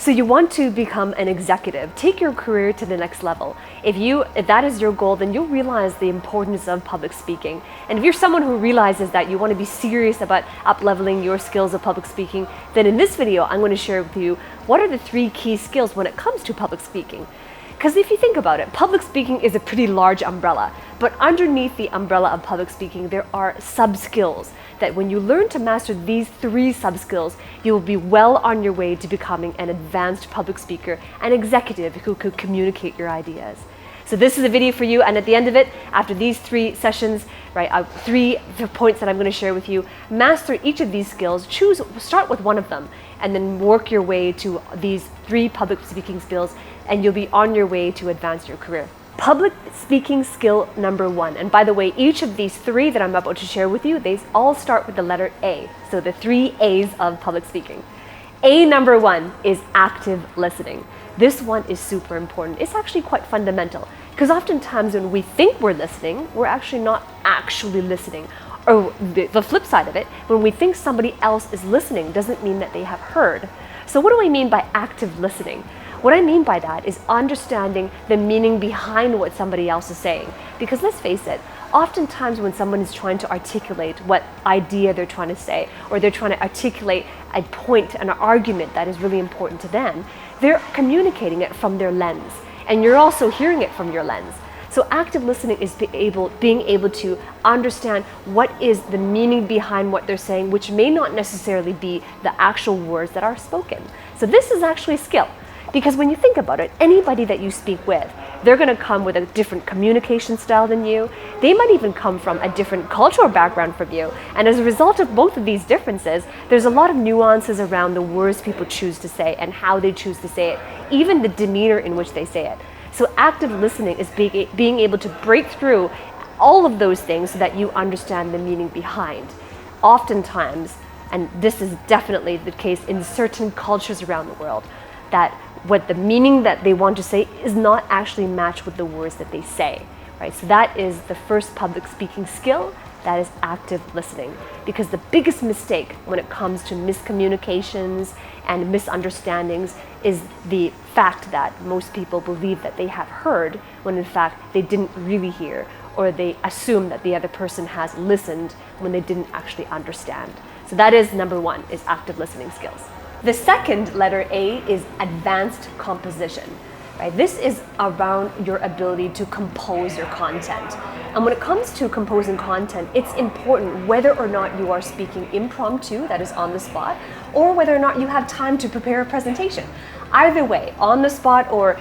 So you want to become an executive, take your career to the next level. If that is your goal, then you'll realize the importance of public speaking. And if you're someone who realizes that you want to be serious about up-leveling your skills of public speaking, then in this video, I'm going to share with you what are the 3 key skills when it comes to public speaking. Because if you think about it, public speaking is a pretty large umbrella, but underneath the umbrella of public speaking, there are sub-skills that when you learn to master these 3 sub-skills, you will be well on your way to becoming an advanced public speaker, an executive who could communicate your ideas. So this is a video for you, and at the end of it, after these 3 sessions, right, 3 points that I'm going to share with you, master each of these skills, start with one of them, and then work your way to these 3 public speaking skills, and you'll be on your way to advance your career. Public speaking skill number 1, and by the way, each of these 3 that I'm about to share with you, they all start with the letter A, so the 3 A's of public speaking. A number 1 is active listening. This one is super important. It's actually quite fundamental, because oftentimes when we think we're listening, we're actually not actually listening. Or the flip side of it, when we think somebody else is listening, doesn't mean that they have heard. So what do I mean by active listening? What I mean by that is understanding the meaning behind what somebody else is saying. Because let's face it, oftentimes when someone is trying to articulate what idea they're trying to say, or they're trying to articulate a point, an argument that is really important to them, they're communicating it from their lens. And you're also hearing it from your lens. So active listening is being able to understand what is the meaning behind what they're saying, which may not necessarily be the actual words that are spoken. So this is actually a skill. Because when you think about it, anybody that you speak with, they're going to come with a different communication style than you. They might even come from a different cultural background from you. And as a result of both of these differences, there's a lot of nuances around the words people choose to say and how they choose to say it, even the demeanor in which they say it. So active listening is being able to break through all of those things so that you understand the meaning behind. Oftentimes, and this is definitely the case in certain cultures around the world, that what the meaning that they want to say is not actually matched with the words that they say, right? So that is the first public speaking skill, that is active listening. Because the biggest mistake when it comes to miscommunications and misunderstandings is the fact that most people believe that they have heard when in fact they didn't really hear, or they assume that the other person has listened when they didn't actually understand. So that is number 1, is active listening skills. The second letter A is advanced composition. Right? This is around your ability to compose your content. And when it comes to composing content, it's important whether or not you are speaking impromptu, that is on the spot, or whether or not you have time to prepare a presentation. Either way, on the spot or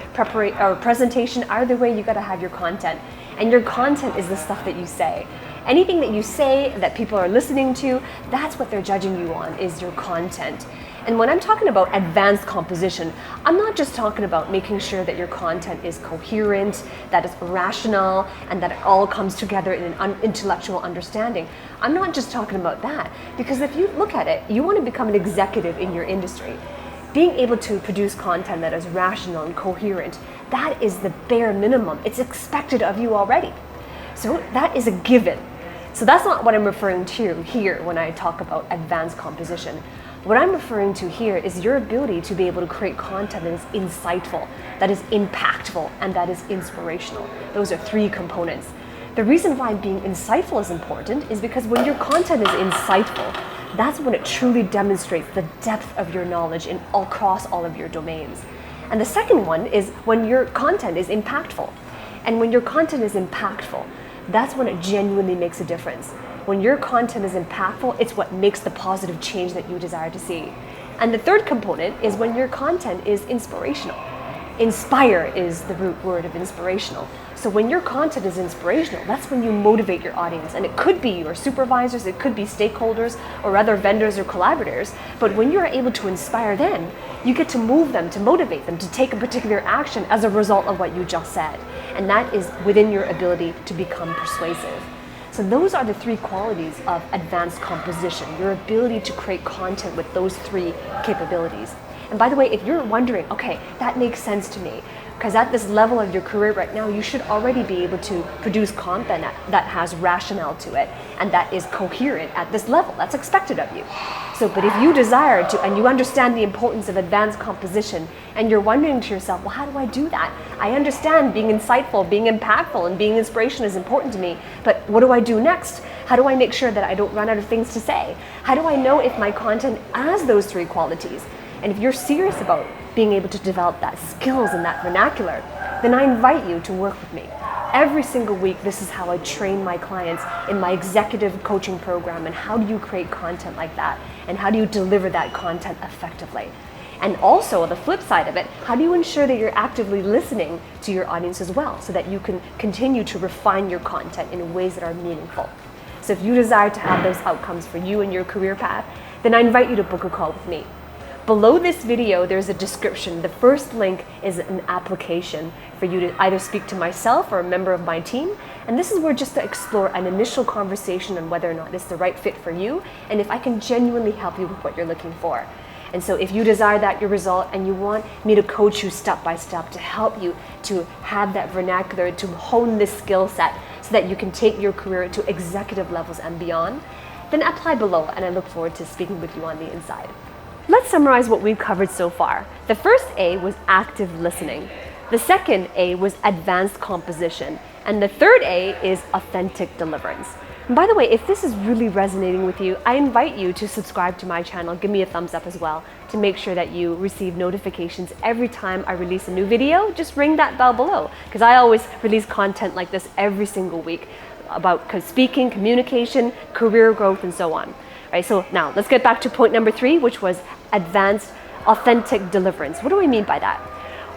presentation, either way, you got to have your content. And your content is the stuff that you say. Anything that you say that people are listening to, that's what they're judging you on, is your content. And when I'm talking about advanced composition, I'm not just talking about making sure that your content is coherent, that it's rational, and that it all comes together in an intellectual understanding. I'm not just talking about that, because if you look at it, you want to become an executive in your industry. Being able to produce content that is rational and coherent, that is the bare minimum. It's expected of you already. So that is a given. So that's not what I'm referring to here when I talk about advanced composition. What I'm referring to here is your ability to be able to create content that is insightful, that is impactful, and that is inspirational. Those are 3 components. The reason why being insightful is important is because when your content is insightful, that's when it truly demonstrates the depth of your knowledge across all of your domains. And the second one is when your content is impactful. And when your content is impactful, that's when it genuinely makes a difference. When your content is impactful, it's what makes the positive change that you desire to see. And the third component is when your content is inspirational. Inspire is the root word of inspirational. So when your content is inspirational, that's when you motivate your audience. And it could be your supervisors, it could be stakeholders, or other vendors or collaborators. But when you're able to inspire them, you get to move them, to motivate them, to take a particular action as a result of what you just said. And that is within your ability to become persuasive. So those are the 3 qualities of advanced composition, your ability to create content with those 3 capabilities. And by the way, if you're wondering, okay, that makes sense to me, because at this level of your career right now, you should already be able to produce content that has rationale to it and that is coherent at this level. That's expected of you. So, but if you desire to, and you understand the importance of advanced composition, and you're wondering to yourself, well, how do I do that? I understand being insightful, being impactful, and being inspirational is important to me, but what do I do next? How do I make sure that I don't run out of things to say? How do I know if my content has those three qualities? And if you're serious about being able to develop that skills and that vernacular, then I invite you to work with me. Every single week, this is how I train my clients in my executive coaching program. And how do you create content like that? And how do you deliver that content effectively? And also, the flip side of it, how do you ensure that you're actively listening to your audience as well, so that you can continue to refine your content in ways that are meaningful? So if you desire to have those outcomes for you and your career path, then I invite you to book a call with me. Below this video, there's a description. The first link is an application for you to either speak to myself or a member of my team. And this is where just to explore an initial conversation on whether or not it's the right fit for you and if I can genuinely help you with what you're looking for. And so if you desire that your result and you want me to coach you step by step to help you to have that vernacular, to hone this skill set so that you can take your career to executive levels and beyond, then apply below, and I look forward to speaking with you on the inside. Let's summarize what we've covered so far. The first A was active listening. The second A was advanced composition. And the third A is authentic deliverance. And by the way, if this is really resonating with you, I invite you to subscribe to my channel. Give me a thumbs up as well to make sure that you receive notifications every time I release a new video. Just ring that bell below, because I always release content like this every single week about speaking, communication, career growth, and so on. Right, so now let's get back to point number 3, which was advanced authentic deliverance. What do I mean by that?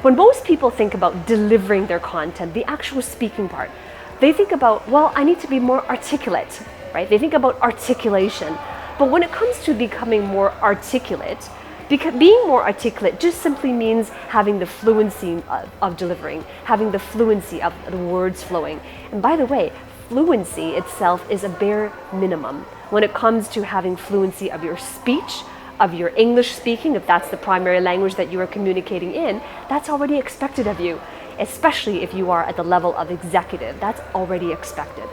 When most people think about delivering their content, the actual speaking part, they think about, well, I need to be more articulate, right? They think about articulation. But when it comes to becoming more articulate, being more articulate just simply means having the fluency of delivering, having the fluency of the words flowing. And by the way, fluency itself is a bare minimum. When it comes to having fluency of your speech, of your English speaking, if that's the primary language that you are communicating in, that's already expected of you, especially if you are at the level of executive. That's already expected.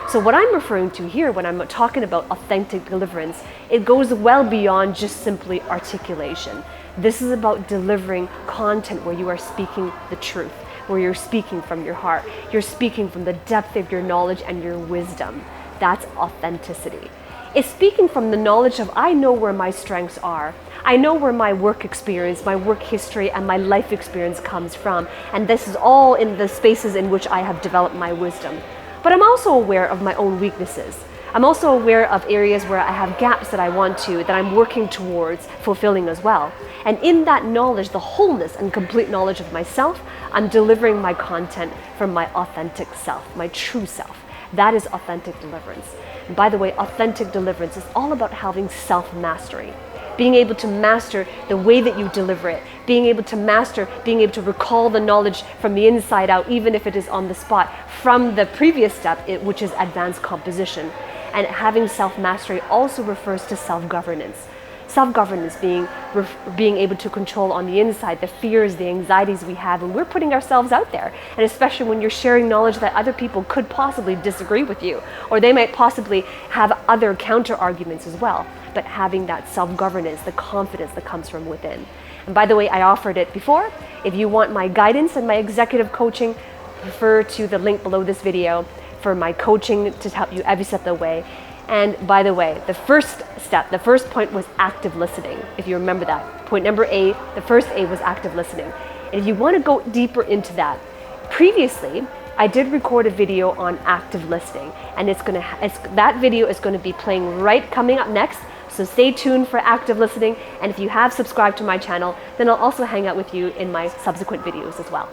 So what I'm referring to here when I'm talking about authentic deliverance, it goes well beyond just simply articulation. This is about delivering content where you are speaking the truth, where you're speaking from your heart. You're speaking from the depth of your knowledge and your wisdom. That's authenticity. It's speaking from the knowledge of, I know where my strengths are. I know where my work experience, my work history, and my life experience comes from. And this is all in the spaces in which I have developed my wisdom. But I'm also aware of my own weaknesses. I'm also aware of areas where I have gaps that I'm working towards fulfilling as well. And in that knowledge, the wholeness and complete knowledge of myself, I'm delivering my content from my authentic self, my true self. That is authentic deliverance. And by the way, authentic deliverance is all about having self-mastery. Being able to master the way that you deliver it, being able to recall the knowledge from the inside out, even if it is on the spot, from the previous step, which is advanced composition. And having self-mastery also refers to self-governance. Self-governance being able to control on the inside the fears, the anxieties we have when we're putting ourselves out there. And especially when you're sharing knowledge that other people could possibly disagree with you, or they might possibly have other counter arguments as well. But having that self-governance, the confidence that comes from within. And by the way, I offered it before. If you want my guidance and my executive coaching, refer to the link below this video for my coaching to help you every step of the way. And by the way, the first point was active listening. If you remember that. Point number A, the first A was active listening. And if you want to go deeper into that, previously, I did record a video on active listening, and that video is going to be playing coming up next. So stay tuned for active listening. And if you have subscribed to my channel, then I'll also hang out with you in my subsequent videos as well.